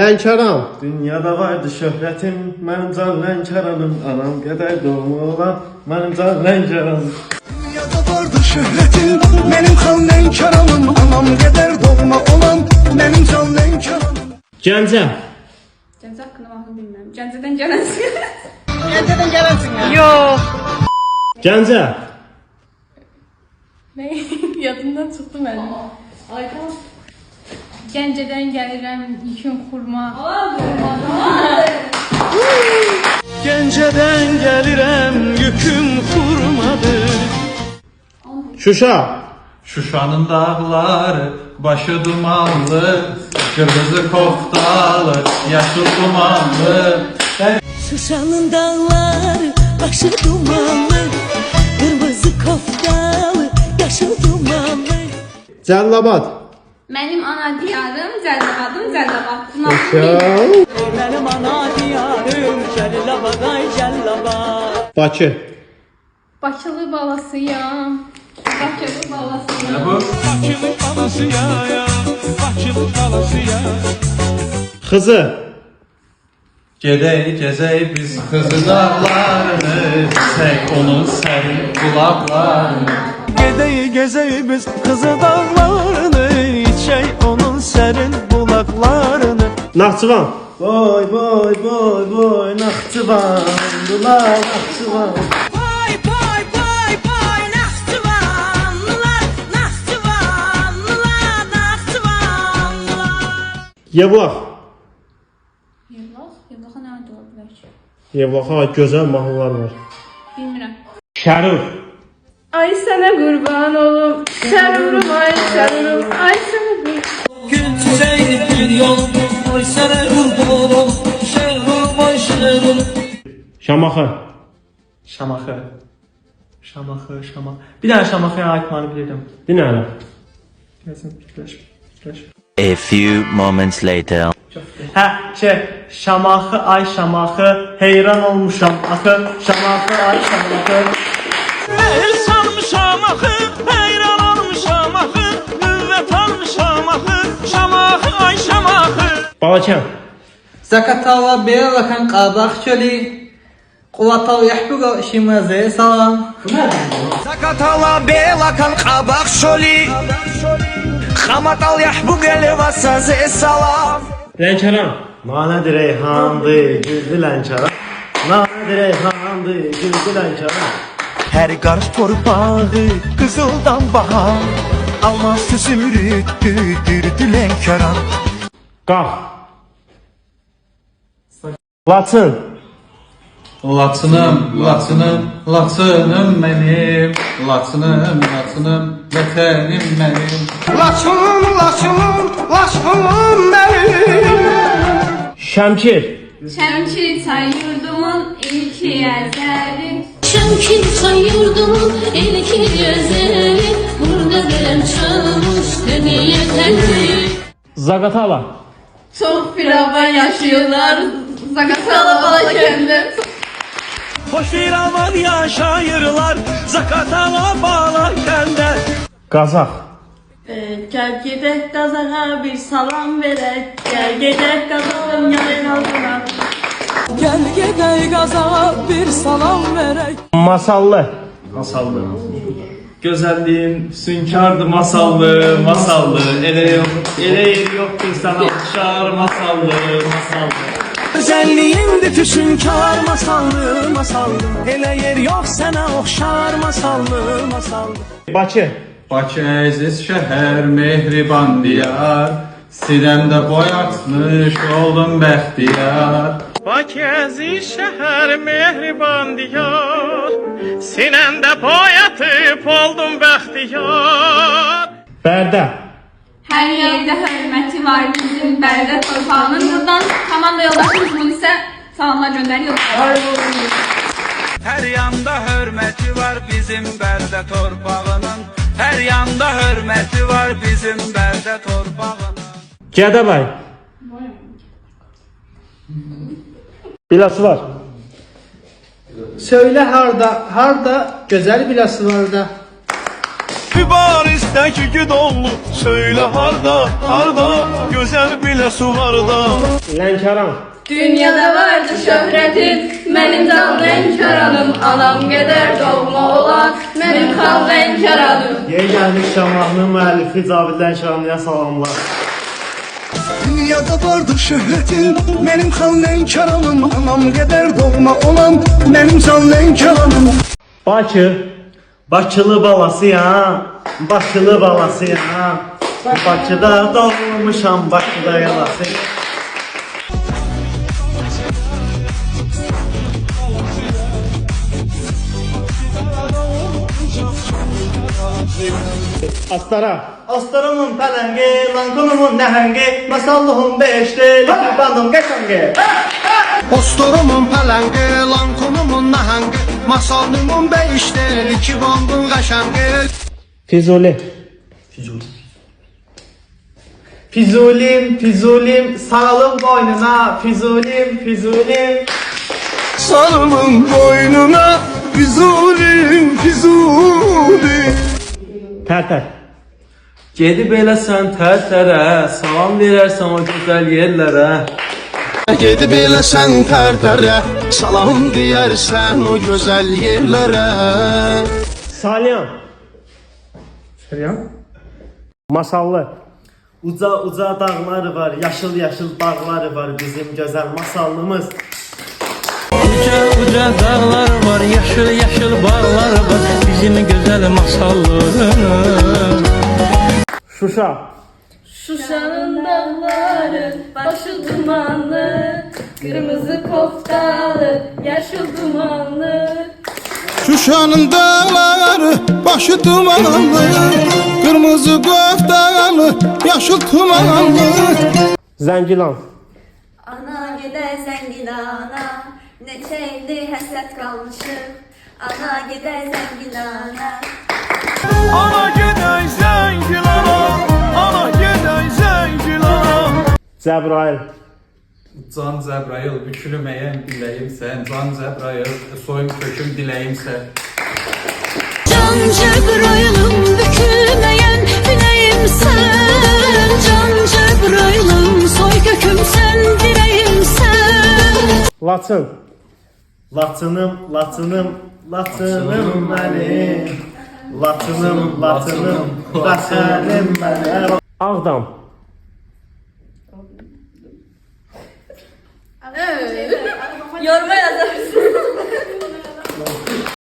Lənkəran. Dünyada vardı şöhretim, mənim can Lənkəranım. Anam qədər doğma olan, mənim can Lənkəranım. Dünyada vardı şöhretim, benim kan Lənkəranım. Anam qədər doğma olan, benim can Lənkəranım. Gəncə. Gəncə haqqında vaxtını bilmirəm. Gəncədən gələnsin. Gəncədən gələnsin ya. Yox. Gəncə. Nə? Yadımdan çıxdı mənim. Aydan. Gəncədən gəlirəm, yükün xurma. Gəncədən gəlirəm, yüküm xurmadır. Şuşa. Şuşanın dağları, başı dumanlı, kırmızı koftalı, yaşıl dumanlı. Şuşanın dağları, başı dumanlı, kırmızı koftalı, yaşıl dumanlı. Cəllabad. Mənim ana diyarım, Cəllabadım, Cəllabad. Benim ana diyarım, Cəllabad, ay Cəllabad. Bakı. Bakılı balasıyam. Bakılı balasıyam. Ne bu? Bakılı balası ya, Bakılı balası ya. Xızı. Gedək, gezək biz Xızı dağlarını, çək onun sərin qulaqlarını. Gedək gezək biz Kızı dağlarını, içək onun sərin bulaqlarını. Naxçıvan. Boy, boy, boy, boy, Naxçıvan, dular Naxçıvan. Vay vay vay vay Naxçıvanlılar, Naxçıvanlılar, Naxçıvanlılar. Yevlax. Yevlax? Yevlaxa nə adı ola bilər ki? Yevlaxa gözəl mahnılar var. Bilmirəm. Şərif. Ay sənə qurban olum, sərurum, ay sərurum, ay sənə qurban. Gün çiçeği bir yol, oy sana kurban ol, şehrum oy şehrum. Şamaxı. Şamaxı. Şamaxı, Şamaxı. Bir dənə Şamaxıya ait mahnı bilirəm. Dinlə. Gəlsin, fikirləş. A few moments later. Hə, Şamaxı, ay Şamaxı, heyran olmuşam axı. Şamaxı, ay Şamaxı. El salmışam axı, heyran olmuşam axı. Nüvvət almışam axı, Şamaxı ay Şamaxı. Balakən. Zakatala belakan qabaq çölü. Qulatal yahbuqa şimazə salam. Zakatala belakan qabaq şoli. Xamatal yahbu gəlva sazı salam. Lənkəran. Nanədir Reyhandır, güldü Lənkəran. Nanədir Reyhandır, güldü Lənkəran. Hər qarış torpağı qızıldan bahar, almaz zümrüddü dürdü Lənkəran. Qalx. Laçın. Laçınım, Laçınım, Laçınım mənim. Laçınım, Laçınım, vətənim mənim. Laçınım, Laçınım, Laçınım benim. Şəmkir. Şəmkir çay yurdumun ilki əzəli. Şəmkir çay yurdumun ilki gözəli, burada gələn çalmış dediyə tənzi. Zaqatala. Çox firavan yaşayırlar. Zaqatala Balakəndə. Hoş bir aman yaşayırlar, Zakatala Balakəndə. Qazax. Gəl gedək Qazaxa bir salam verək. Gəl gedək Qazaxın yayın altına. Gəl gedək Qazağa bir salam verək. Masallı. Masallı. Gözəlliyin sünkardı masallı, masallı. Elə yer yox ki sana oxşar masallı, masallı. Güzelliğindi füsunkar masallı, masallı. Elə yer yox sənə oxşar masallı, masallı. Bakı. Bakı əziz şəhər, mehriban diyar. Sinəmdə boy atmış oldum bəxtiyar. Bakı əziz şəhər, mehriban diyar. Sinəmdə boy atıb oldum bəxtiyar. Bərdə. Hər yerdə hörməti var bizim Bərdə torpağının. Buradan komanda yoldaşımız Munisə salamlar göndəriyor. Hər yanda hörməti var bizim Bərdə torpağının. Hər yanda hörməti var bizim Bərdə torpağının. Gədəbəy. Bilası var. Söyle harda, harda, güzel bilası var da. Mübariz Denizdeki güdollu söyle harda harda güzel bile su var da. Lənkəran. Dünyada vardı şöhretin, benim can Lənkəranım. Anam gedər doğma olan, benim xan Lənkəranım. Yeni gelmiş Şamaxının müəllifi Cavid Lənkəranlıya salamlar. Dünyada vardı şöhretin benim xan Lənkəranım. Anam gedər doğma olan benim can Lənkəranım. Bakı. Bakılı balasıyam, Bakılı balasıyam. Bakıda doğmuşam, Bakıda yalasıyam. Astara. Astaramın pələngi, Lankonumun nəhəngi, Masalluhum beşli, Lütfübandım qəşəngi. Posturumun pələngi, Lankonumun nəhəngi, Masalımın beyişdir, iki bandın qəşəngi. Füzuli. Fizulim, Fizulim, saralım boynuna, Fizulim, Fizulim. Sarımın boynuna, Füzulim, Füzulim. Tərtər. Gedib elə sən tərtərə, salam verərsən o gözəl yerlərə. Gedib elə sən tərtərə, salam deyərsən o gözəl yerlərə. Salyan. Masallı. Uca uca dağları var, yaşıl yaşıl bağları var bizim gözəl masallımız. Uca dağlar var, yaşıl yaşıl bağlar var, bizim gözəl masallarımız. Şuşa. Şuşanın dağları, başı dumanlı, kırmızı koftalı, yaşıl dumanlı. Şuşanın dağları, başı dumanlı, kırmızı koftalı, yaşıl tumanlı. Zəngilan. Ana gedər Zəngilana, neçə ildir həsrət qalmışıq. Ana gedər Zəngilana. Ana gedək Zəngilana, ana gedək Zəngilana. Cəbrayıl. Can Cəbrayıl, bükülməyən biləyimsən, Can Cəbrayıl, soyun köküm diləyimsən. Can Cəbrayılım, bükülməyən biləyimsən. Can Cəbrayılım, soy kökümsən, dirəyimsən. Laçın. Laçınım, Laçınım, Laçınım mənim. Laçınım, Laçınım, Laçınım mənim. Ağdam. Yoruma yazarsın.